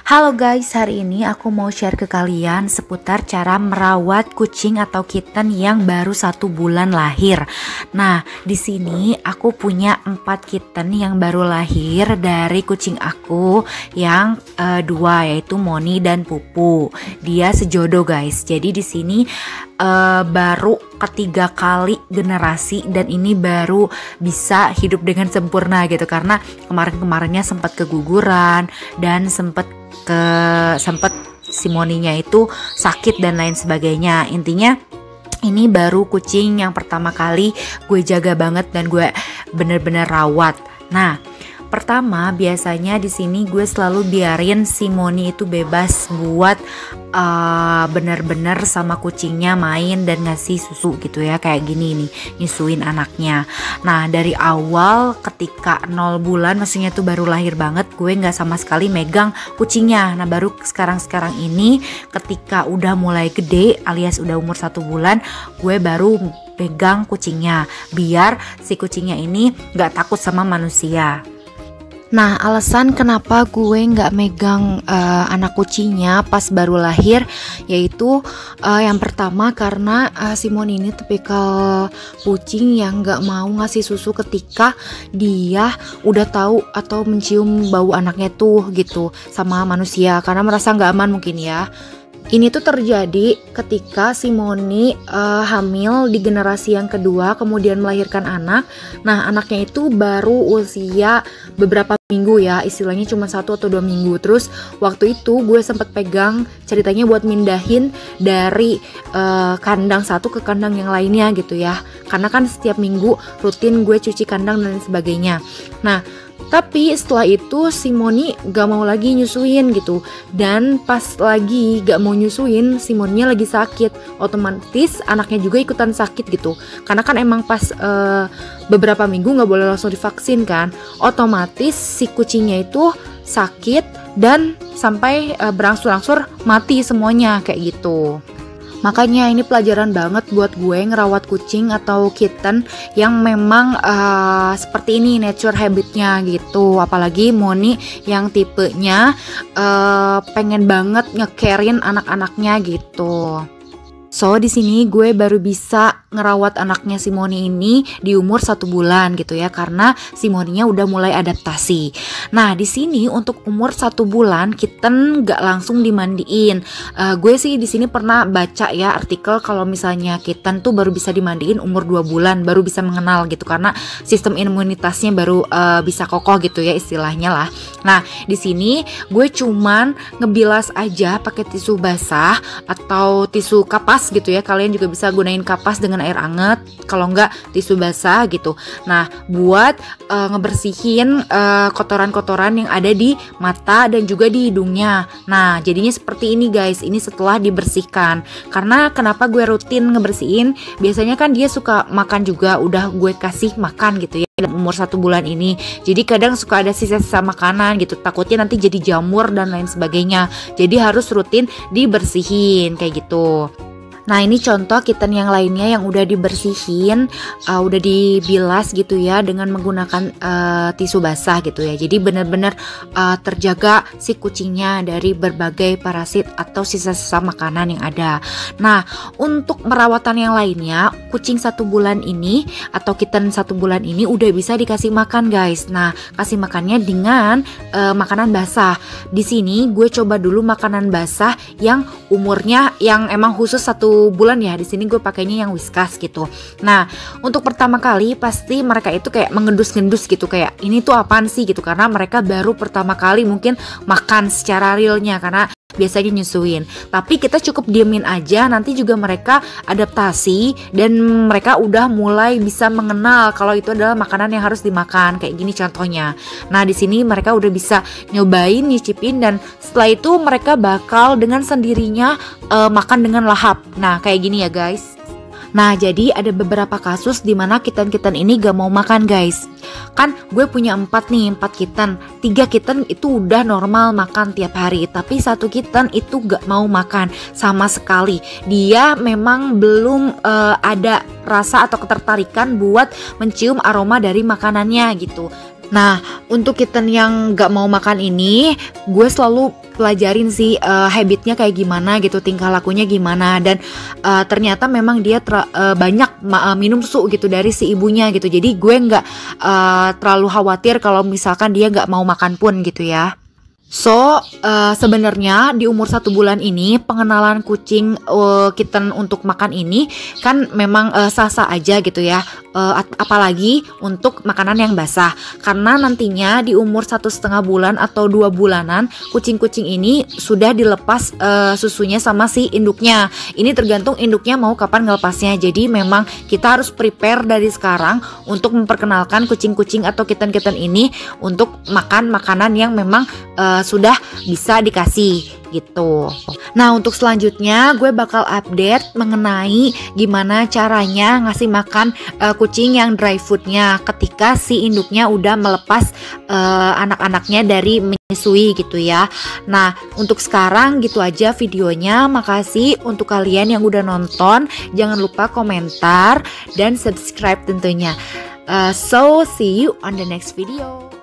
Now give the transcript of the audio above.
Halo guys, hari ini aku mau share ke kalian seputar cara merawat kucing atau kitten yang baru 1 bulan lahir. Nah, di sini aku punya 4 kitten yang baru lahir dari kucing aku yang dua, yaitu Moni dan Pupu. Dia sejodoh guys. Jadi di sini baru ketiga kali generasi dan ini baru bisa hidup dengan sempurna gitu, karena kemarin-kemarinnya sempat keguguran dan sempat si Moninya itu sakit dan lain sebagainya. Intinya ini baru kucing yang pertama kali gue jaga banget dan gue bener-bener rawat. Nah, pertama biasanya di sini gue selalu biarin si Moni itu bebas buat bener-bener sama kucingnya main dan ngasih susu gitu ya, kayak gini nih, nyusuin anaknya. Nah, dari awal ketika 0 bulan, maksudnya tuh baru lahir banget, gue nggak sama sekali megang kucingnya. Nah, baru sekarang ini ketika udah mulai gede alias udah umur 1 bulan, gue baru pegang kucingnya biar si kucingnya ini nggak takut sama manusia. Nah, alasan kenapa gue nggak megang anak kucingnya pas baru lahir, yaitu yang pertama karena Simon ini tipikal kucing yang nggak mau ngasih susu ketika dia udah tahu atau mencium bau anaknya tuh gitu sama manusia, karena merasa nggak aman mungkin ya. Ini tuh terjadi ketika si Moni hamil di generasi yang kedua, kemudian melahirkan anak. Nah, anaknya itu baru usia beberapa minggu ya, istilahnya cuma 1 atau 2 minggu. Terus waktu itu gue sempet pegang ceritanya buat mindahin dari kandang satu ke kandang yang lainnya gitu ya, karena kan setiap minggu rutin gue cuci kandang dan sebagainya. Nah, tapi setelah itu si Moni gak mau lagi nyusuin gitu. Dan pas lagi gak mau nyusuin, si Moninya lagi sakit, otomatis anaknya juga ikutan sakit gitu. Karena kan emang pas beberapa minggu gak boleh langsung divaksin kan, otomatis si kucingnya itu sakit dan sampai berangsur-angsur mati semuanya kayak gitu. Makanya ini pelajaran banget buat gue ngerawat kucing atau kitten yang memang seperti ini nature habitnya gitu. Apalagi Moni yang tipenya pengen banget nge-carein anak-anaknya gitu. So di sini gue baru bisa ngerawat anaknya si Moni ini di umur 1 bulan gitu ya, karena si Moninya udah mulai adaptasi. Nah, di sini untuk umur 1 bulan kitten gak langsung dimandiin. Gue sih di sini pernah baca ya artikel kalau misalnya kitten tuh baru bisa dimandiin umur 2 bulan, baru bisa mengenal gitu, karena sistem imunitasnya baru bisa kokoh gitu ya istilahnya lah. Nah, di sini gue cuman ngebilas aja pakai tisu basah atau tisu kapas gitu ya. Kalian juga bisa gunain kapas dengan air anget, kalau enggak tisu basah gitu. Nah, buat ngebersihin kotoran-kotoran yang ada di mata dan juga di hidungnya. Nah, jadinya seperti ini guys. Ini setelah dibersihkan. Karena kenapa gue rutin ngebersihin? Biasanya kan dia suka makan juga, udah gue kasih makan gitu ya dalam umur 1 bulan ini. Jadi kadang suka ada sisa-sisa makanan gitu, takutnya nanti jadi jamur dan lain sebagainya. Jadi harus rutin dibersihin kayak gitu. Nah, ini contoh kitten yang lainnya yang udah dibersihin, udah dibilas gitu ya dengan menggunakan tisu basah gitu ya. Jadi benar-benar terjaga si kucingnya dari berbagai parasit atau sisa-sisa makanan yang ada. Nah, untuk merawatan yang lainnya, kucing 1 bulan ini atau kitten 1 bulan ini udah bisa dikasih makan guys. Nah, kasih makannya dengan makanan basah. Di sini gue coba dulu makanan basah yang umurnya yang emang khusus 1 bulan ya. Di sini gue pakainya yang Whiskas gitu. Nah, untuk pertama kali pasti mereka itu kayak mengendus-ngendus gitu, kayak ini tuh apaan sih gitu, karena mereka baru pertama kali mungkin makan secara realnya karena biasanya nyusuin. Tapi kita cukup diemin aja, nanti juga mereka adaptasi dan mereka udah mulai bisa mengenal kalau itu adalah makanan yang harus dimakan, kayak gini contohnya. Nah, di sini mereka udah bisa nyobain, nyicipin, dan setelah itu mereka bakal dengan sendirinya makan dengan lahap. Nah, kayak gini ya guys. Nah, jadi ada beberapa kasus dimana kitten-kitten ini gak mau makan guys. Kan gue punya 4 kitten. 3 kitten itu udah normal makan tiap hari, tapi 1 kitten itu gak mau makan sama sekali. Dia memang belum ada rasa atau ketertarikan buat mencium aroma dari makanannya gitu. Nah, untuk kitten yang gak mau makan ini, gue selalu pelajarin sih habitnya kayak gimana gitu, tingkah lakunya gimana, dan ternyata memang dia banyak minum susu gitu dari si ibunya gitu. Jadi gue nggak terlalu khawatir kalau misalkan dia nggak mau makan pun gitu ya. So, sebenarnya di umur 1 bulan ini pengenalan kucing kitten untuk makan ini kan memang sah-sah aja gitu ya. Apalagi untuk makanan yang basah, karena nantinya di umur 1,5 bulan atau 2 bulanan kucing-kucing ini sudah dilepas susunya sama si induknya. Ini tergantung induknya mau kapan ngelepasnya. Jadi memang kita harus prepare dari sekarang untuk memperkenalkan kucing-kucing atau kitten-kitten ini untuk makan makanan yang memang sudah bisa dikasih gitu. Nah, untuk selanjutnya gue bakal update mengenai gimana caranya ngasih makan kucing yang dry foodnya ketika si induknya udah melepas anak-anaknya dari menyusui gitu ya. Nah, untuk sekarang gitu aja videonya. Makasih untuk kalian yang udah nonton. Jangan lupa komentar dan subscribe tentunya. So see you on the next video.